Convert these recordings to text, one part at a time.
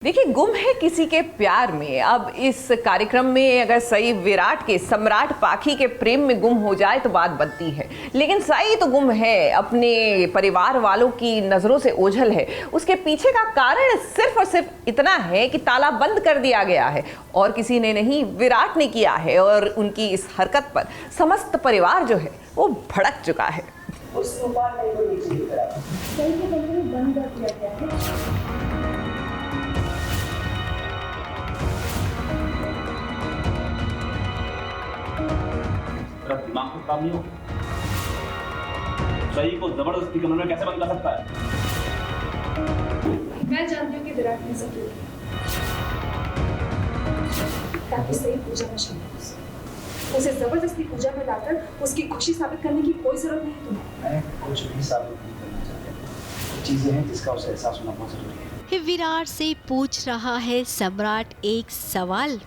देखिए, गुम है किसी के प्यार में। अब इस कार्यक्रम में अगर सई विराट के सम्राट पाखी के प्रेम में गुम हो जाए तो बात बनती है, लेकिन सई तो गुम है, अपने परिवार वालों की नजरों से ओझल है। उसके पीछे का कारण सिर्फ और सिर्फ इतना है कि ताला बंद कर दिया गया है और किसी ने नहीं, विराट ने किया है। और उनकी इस हरकत पर समस्त परिवार जो है वो भड़क चुका है। दिमाग को काम नहीं हो, सही को जबरदस्ती कमरे में कैसे बंद कर सकता है? मैं जानती हूँ कि विराट ने सब किया ताकि सही पूजा में शामिल। उसे जबरदस्ती पूजा में लाकर उसकी खुशी साबित करने की कोई जरूरत नहीं तुम्हें। मैं कुछ भी साबित नहीं करना चाहता। चीजें हैं जिसका उसे एहसास होना बहुत जरूरी है। विराट से पूछ रहा है सम्राट एक सवाल।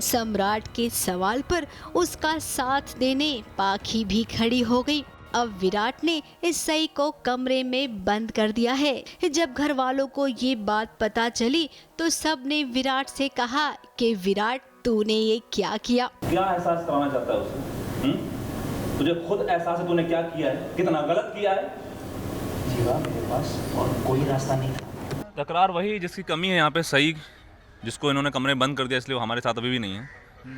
सम्राट के सवाल पर उसका साथ देने पाखी भी खड़ी हो गई। अब विराट ने इस सई को कमरे में बंद कर दिया है। जब घर वालों को ये बात पता चली तो सब ने विराट से कहा कि विराट, तूने ये क्या किया? क्या एहसास कराना चाहता है उसे? तुझे खुद एहसास है तूने क्या किया है, कितना गलत किया है? जीवा, मेरे पास और कोई रास्ता नहीं था। तकरार वही जिसकी कमी है यहाँ पे, सई, जिसको इन्होंने कमरे बंद कर दिया, इसलिए वो हमारे साथ अभी भी नहीं है।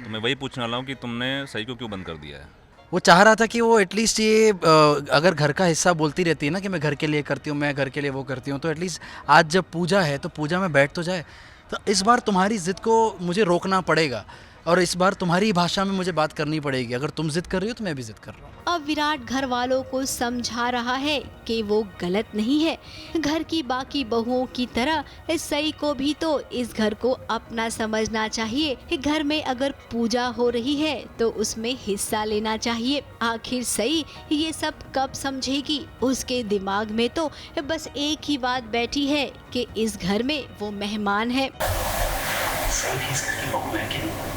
तो मैं वही पूछने वाला हूँ कि तुमने सई को क्यों बंद कर दिया है? वो चाह रहा था कि वो एटलीस्ट ये अगर घर का हिस्सा बोलती रहती है ना कि मैं घर के लिए करती हूँ, मैं घर के लिए वो करती हूँ, तो एटलीस्ट आज जब पूजा है तो पूजा में बैठ तो जाए। तो इस बार तुम्हारी ज़िद को मुझे रोकना पड़ेगा और इस बार तुम्हारी भाषा में मुझे बात करनी पड़ेगी। अगर तुम जिद कर रही हो तो मैं भी जिद कर रहा हूँ। अब विराट घर वालों को समझा रहा है कि वो गलत नहीं है। घर की बाकी बहुओं की तरह इस सई को भी तो इस घर को अपना समझना चाहिए। घर में अगर पूजा हो रही है तो उसमें हिस्सा लेना चाहिए। आखिर सई ये सब कब समझेगी? उसके दिमाग में तो बस एक ही बात बैठी है कि इस घर में वो मेहमान है। सही भी इस घर की बहू है कि नहीं?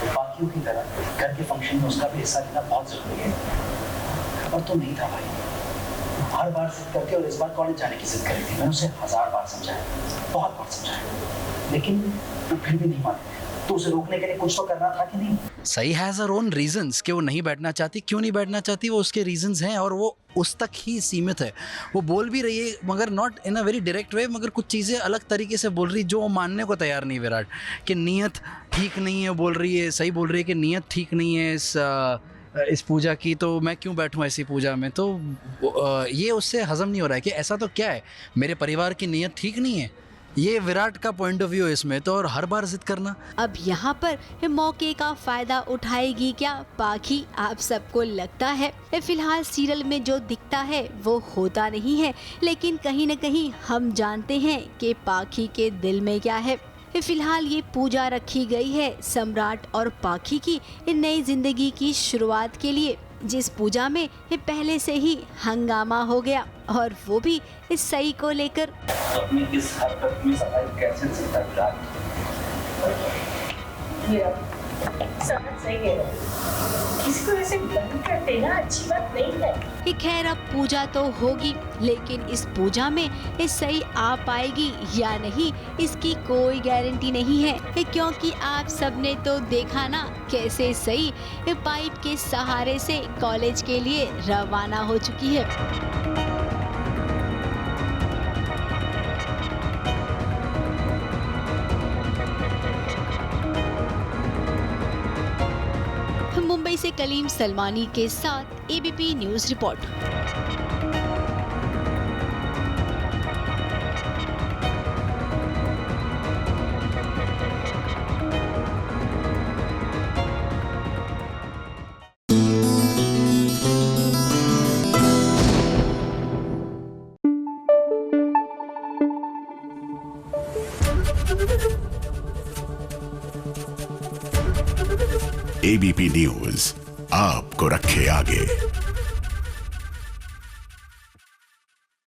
बाकियों की तरह घर के फंक्शन में उसका भी हिस्सा लेना बहुत जरूरी है। और तो नहीं था भाई, हर बार जिद करके, और इस बार कॉलेज जाने की जिद करी थी। मैंने उसे 1000 बार समझाया, बहुत बार समझाया, लेकिन वो फिर भी नहीं माने। तो उसे रोकने के लिए कुछ तो करना था कि नहीं? सई हैज़ हर ओन रीजंस कि वो नहीं बैठना चाहती। क्यों नहीं बैठना चाहती, वो उसके रीजंस हैं और वो उस तक ही सीमित है। वो बोल भी रही है मगर not in a very direct way, मगर कुछ चीज़ें अलग तरीके से बोल रही जो वो मानने को तैयार नहीं। विराट कि नीयत ठीक नहीं है बोल रही है, सही बोल रही है कि नीयत ठीक नहीं है इस पूजा की, तो मैं क्यों बैठूं ऐसी पूजा में। तो ये उससे हजम नहीं हो रहा है कि ऐसा तो क्या है, मेरे परिवार की नीयत ठीक नहीं है। ये विराट का पॉइंट ऑफ व्यू है इसमें तो, और हर बार जिद करना। अब यहाँ पर मौके का फायदा उठाएगी क्या पाखी? आप सबको लगता है फिलहाल सीरियल में जो दिखता है वो होता नहीं है, लेकिन कहीं न कहीं हम जानते हैं कि पाखी के दिल में क्या है। फिलहाल ये पूजा रखी गई है सम्राट और पाखी की नई जिंदगी की शुरुआत के लिए, जिस पूजा में पहले से ही हंगामा हो गया, और वो भी इस सई को लेकर। अपनी इस हरकत में सफाई कैसे दे सकता है विराट? समझ सही है, किसी को ऐसे बंद कर देना अच्छी बात नहीं है। खैर, अब पूजा तो होगी, लेकिन इस पूजा में इस सई आ पाएगी या नहीं इसकी कोई गारंटी नहीं है, क्योंकि आप सबने तो देखा ना कैसे सई पाइप के सहारे से कॉलेज के लिए रवाना हो चुकी है। मुंबई से कलीम सलमानी के साथ ABP news report. ABP news आपको रखे आगे।